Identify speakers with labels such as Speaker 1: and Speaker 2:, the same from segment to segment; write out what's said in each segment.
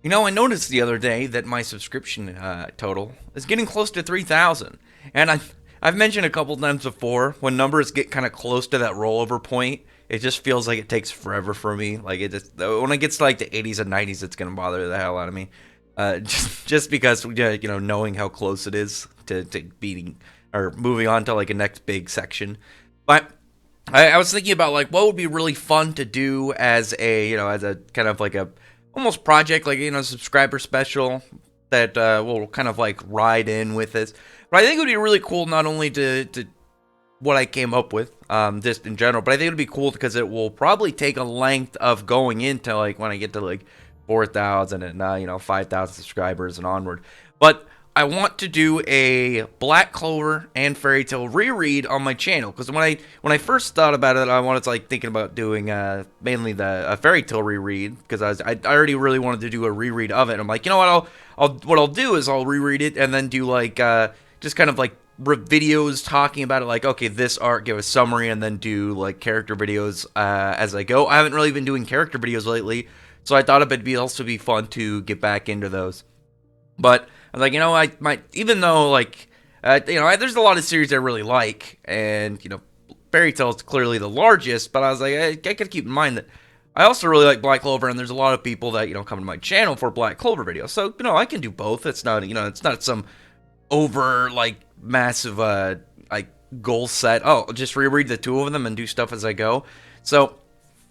Speaker 1: You know, I noticed the other day that my subscription total is getting close to 3,000. And I've mentioned a couple times before, when numbers get kind of close to that rollover point, it just feels like it takes forever for me. Like it just, when it gets to like the 80s and 90s, it's gonna bother the hell out of me. Just because knowing how close it is to beating or moving on to like a next big section. But I was thinking about like what would be really fun to do as a kind of like a almost project, like subscriber special that will kind of like ride in with this. But I think it would be really cool not only to what I came up with just in general, but I think it would be cool because it will probably take a length of going into like when I get to like 4,000 and 5,000 subscribers and onward. But I want to do a Black Clover and Fairy Tale reread on my channel because when I first thought about it, I wanted to like thinking about doing mainly the Fairy Tale reread because I already really wanted to do a reread of it. I'm like, you know what I'll do is I'll reread it and then do like just kind of like videos talking about it, like okay, this arc, give a summary, and then do like character videos as I go. I haven't really been doing character videos lately, so I thought it'd also be fun to get back into those. But I was like, I might, even though like, there's a lot of series I really like, and Fairy Tail is clearly the largest. But I was like, I gotta keep in mind that I also really like Black Clover, and there's a lot of people that come to my channel for Black Clover videos. So I can do both. It's not it's not some over like massive like goal set. Oh, I'll just reread the two of them and do stuff as I go. So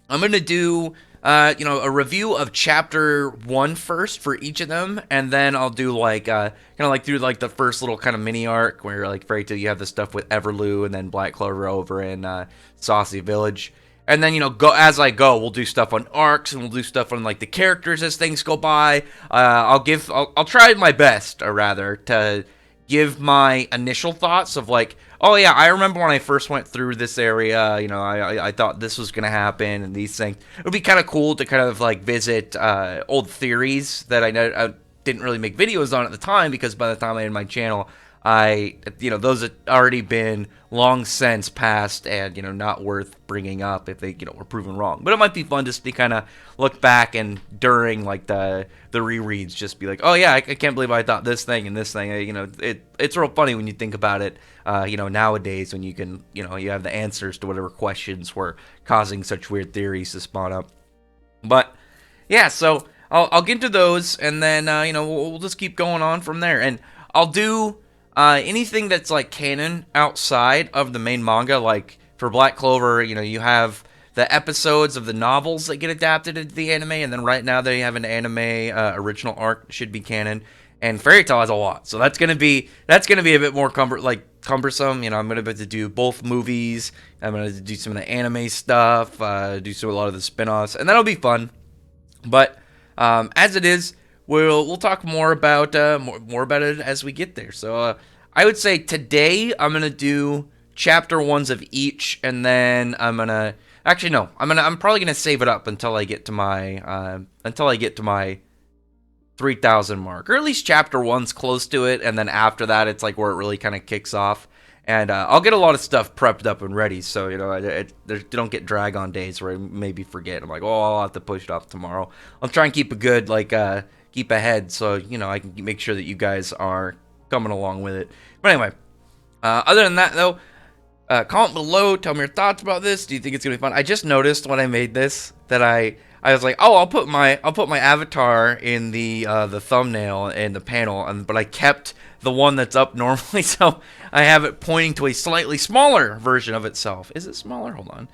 Speaker 1: I'm gonna do a review of chapter 1 first for each of them, and then I'll do like kind of like through like the first little kind of mini arc where like Fairy Tail you have the stuff with Everloo and then Black Clover over in Saucy Village. And then go as I go, we'll do stuff on arcs and we'll do stuff on like the characters as things go by. I'll try my best, or rather, to give my initial thoughts of like, oh yeah, I remember when I first went through this area, I thought this was gonna happen and these things. It would be kind of cool to kind of like visit old theories that I know I didn't really make videos on at the time, because by the time I had my channel, those had already been long since passed and not worth bringing up if they were proven wrong. But it might be fun just to kind of look back and during like the rereads just be like, oh yeah, I can't believe I thought this thing and this thing. It's real funny when you think about it. Nowadays when you can you have the answers to whatever questions were causing such weird theories to spawn up. But yeah, so I'll get into those, and then we'll just keep going on from there, and I'll do anything that's like canon outside of the main manga. Like for Black Clover, you have the episodes of the novels that get adapted into the anime, and then right now they have an anime original arc should be canon. And Fairy Tail has a lot, so that's gonna be a bit more cumbersome. I'm gonna have to do both movies. I'm gonna do some of the anime stuff, a lot of the spin-offs, and that'll be fun. But as it is, we'll talk more about it as we get there. So I would say today I'm gonna do chapter 1s of each, and then I'm probably gonna save it up until I get to my 3,000 mark, or at least chapter 1's close to it, and then after that it's like where it really kind of kicks off. And I'll get a lot of stuff prepped up and ready, so they don't get drag on days where I maybe forget. I'm like, oh, I'll have to push it off tomorrow. I'll try and keep a good keep ahead, so I can make sure that you guys are coming along with it. But anyway, other than that though, comment below, tell me your thoughts about this. Do you think it's gonna be fun? I just noticed when I made this that I was like, oh, I'll put my avatar in the thumbnail and the panel, but I kept the one that's up normally, so I have it pointing to a slightly smaller version of itself. Is it smaller? Hold on.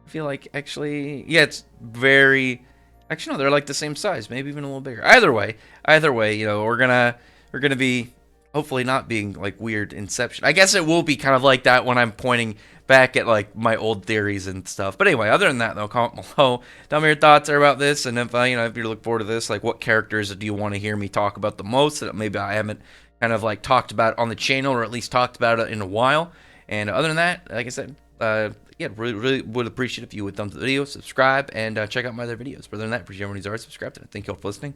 Speaker 1: I feel like actually, yeah, it's very. Actually, no, they're like the same size, maybe even a little bigger. Either way, we're gonna be hopefully not being like weird Inception. I guess it will be kind of like that when I'm pointing back at like my old theories and stuff. But anyway, other than that though, comment below, tell me your thoughts are about this, and if if you look forward to this, like what characters do you want to hear me talk about the most that maybe I haven't kind of like talked about on the channel, or at least talked about it in a while. And other than that, like I said, yeah, really would appreciate if you would thumbs the video, subscribe, and check out my other videos. But other than that, appreciate everyone who's already subscribed, and thank you all for listening.